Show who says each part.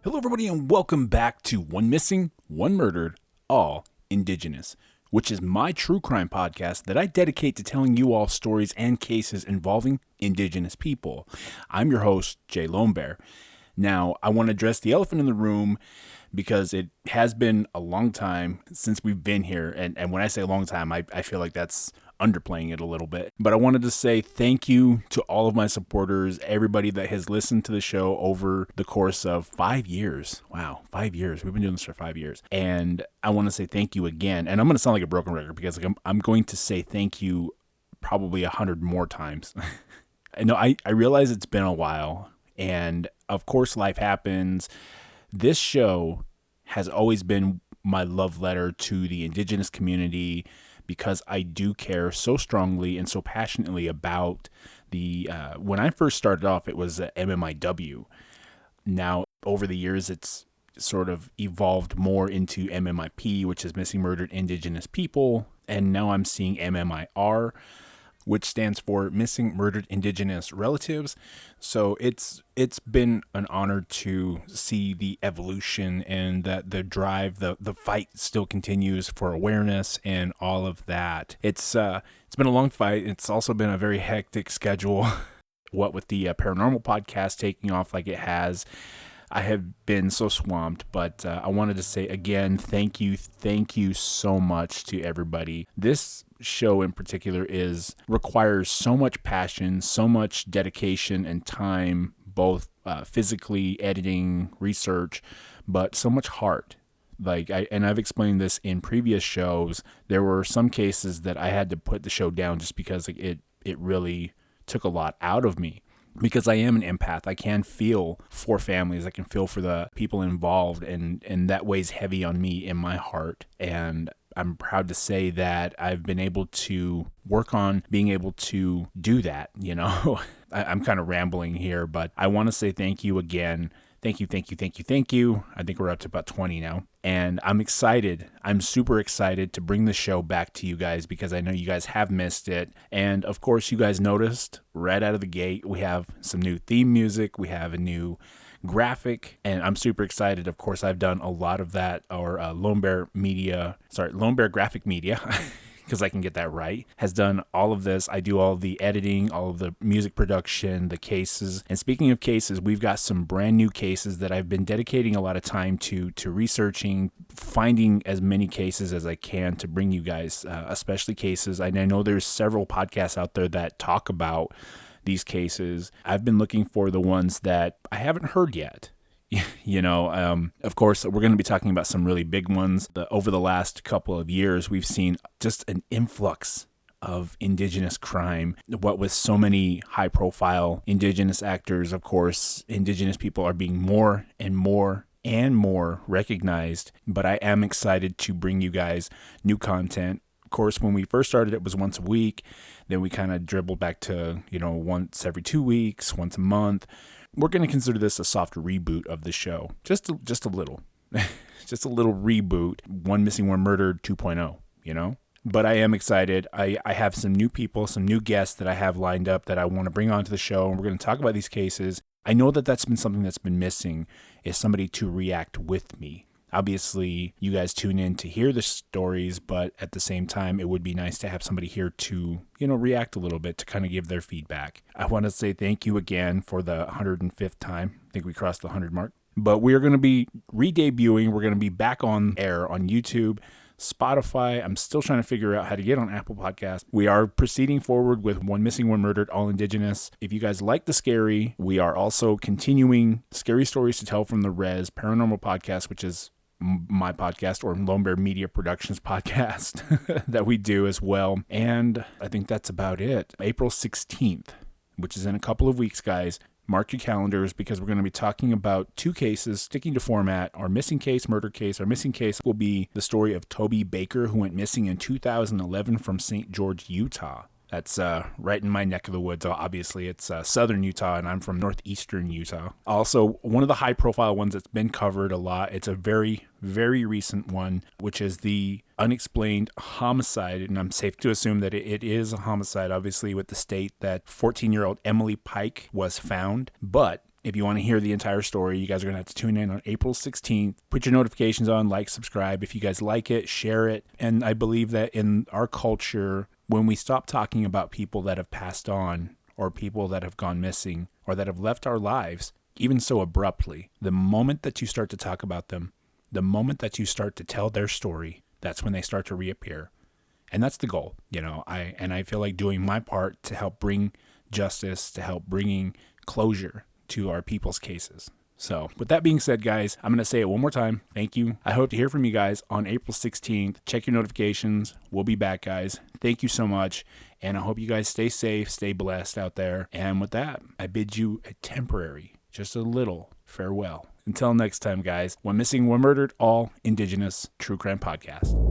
Speaker 1: Hello, everybody, and welcome back to One Missing, One Murdered, All Indigenous, which is my true crime podcast that I dedicate to telling you all stories and cases involving Indigenous people. I'm your host, Jay Lonebear. Now, I want to address the elephant in the room because it has been a long time since we've been here. And when I say a long time, I feel like that's underplaying it a little bit. But I wanted to say thank you to all of my supporters, everybody that has listened to the show over the course of 5 years. Wow, 5 years. We've been doing this for 5 years. And I want to say thank you again. And I'm going to sound like a broken record because I'm going to say thank you probably 100 more times. I realize it's been a while. And of course, life happens. This show has always been my love letter to the Indigenous community because I do care so strongly and so passionately about the, when I first started off, it was MMIW. Now, over the years, it's sort of evolved more into MMIP, which is Missing Murdered Indigenous People. And now I'm seeing MMIR, which stands for Missing Murdered Indigenous Relatives. So it's been an honor to see the evolution and that the drive, the fight still continues for awareness and all of that. It's been a long fight. It's also been a very hectic schedule. What with the paranormal podcast taking off like it has, I have been so swamped, but I wanted to say again, thank you so much to everybody. This show in particular requires so much passion, so much dedication and time, both physically, editing, research, but so much heart. I've explained this in previous shows. There were some cases that I had to put the show down just because it really took a lot out of me. Because I am an empath, I can feel for families, I can feel for the people involved, and that weighs heavy on me in my heart. And I'm proud to say that I've been able to work on being able to do that, I'm kind of rambling here, but I want to say thank you again. Thank you. I think we're up to about 20 now. And I'm excited. I'm super excited to bring the show back to you guys because I know you guys have missed it. And of course, you guys noticed right out of the gate, we have some new theme music. We have a new graphic, and I'm super excited. Of course, I've done a lot of that, or Lonebear Graphic Media, because I can get that right, has done all of this. I do all the editing, all of the music production, the cases. And speaking of cases, we've got some brand new cases that I've been dedicating a lot of time to researching, finding as many cases as I can to bring you guys, especially cases. And I know there's several podcasts out there that talk about these cases. I've been looking for the ones that I haven't heard yet. Of course, we're going to be talking about some really big ones. Over the last couple of years, we've seen just an influx of Indigenous crime. What with so many high-profile Indigenous actors, of course, Indigenous people are being more and more recognized. But I am excited to bring you guys new content. Of course, when we first started, it was once a week. Then we kind of dribbled back to, once every 2 weeks, once a month. We're going to consider this a soft reboot of the show. Just a little. Just a little reboot. One Missing, One Murdered 2.0, But I am excited. I have some new people, some new guests that I have lined up that I want to bring onto the show. And we're going to talk about these cases. I know that that's been something that's been missing, is somebody to react with me. Obviously, you guys tune in to hear the stories, but at the same time, it would be nice to have somebody here to, react a little bit, to kind of give their feedback. I want to say thank you again for the 105th time. I think we crossed the 100 mark. But we are going to be re-debuting. We're going to be back on air on YouTube, Spotify. I'm still trying to figure out how to get on Apple Podcasts. We are proceeding forward with One Missing, One Murdered, All Indigenous. If you guys like the scary, we are also continuing Scary Stories to Tell from the Res Paranormal Podcast, which is my podcast, or Lonebear Media Productions podcast that we do as well. And I think that's about it. April 16th, which is in a couple of weeks, guys. Mark your calendars because we're going to be talking about two cases, sticking to format. Our missing case, murder case. Our missing case will be the story of Toby Baker, who went missing in 2011 from St. George, Utah. That's right in my neck of the woods. Obviously, it's southern Utah, and I'm from northeastern Utah. Also, one of the high-profile ones that's been covered a lot, it's a very, very recent one, which is the unexplained homicide. And I'm safe to assume that it is a homicide, obviously, with the state that 14-year-old Emily Pike was found. But If you want to hear the entire story, you guys are going to have to tune in on April 16th. Put your notifications on, like, subscribe. If you guys like it, share it. And I believe that in our culture, when we stop talking about people that have passed on or people that have gone missing or that have left our lives, even so abruptly, the moment that you start to talk about them, the moment that you start to tell their story, that's when they start to reappear. And that's the goal. I feel like doing my part to help bring justice, to help bringing closure to our people's cases. So with that being said, guys, I'm going to say it one more time. Thank you. I hope to hear from you guys on April 16th. Check your notifications. We'll be back, guys. Thank you so much. And I hope you guys stay safe, stay blessed out there. And with that, I bid you a temporary, just a little farewell. Until next time, guys, One Missing, One Murdered, all Indigenous True Crime Podcast.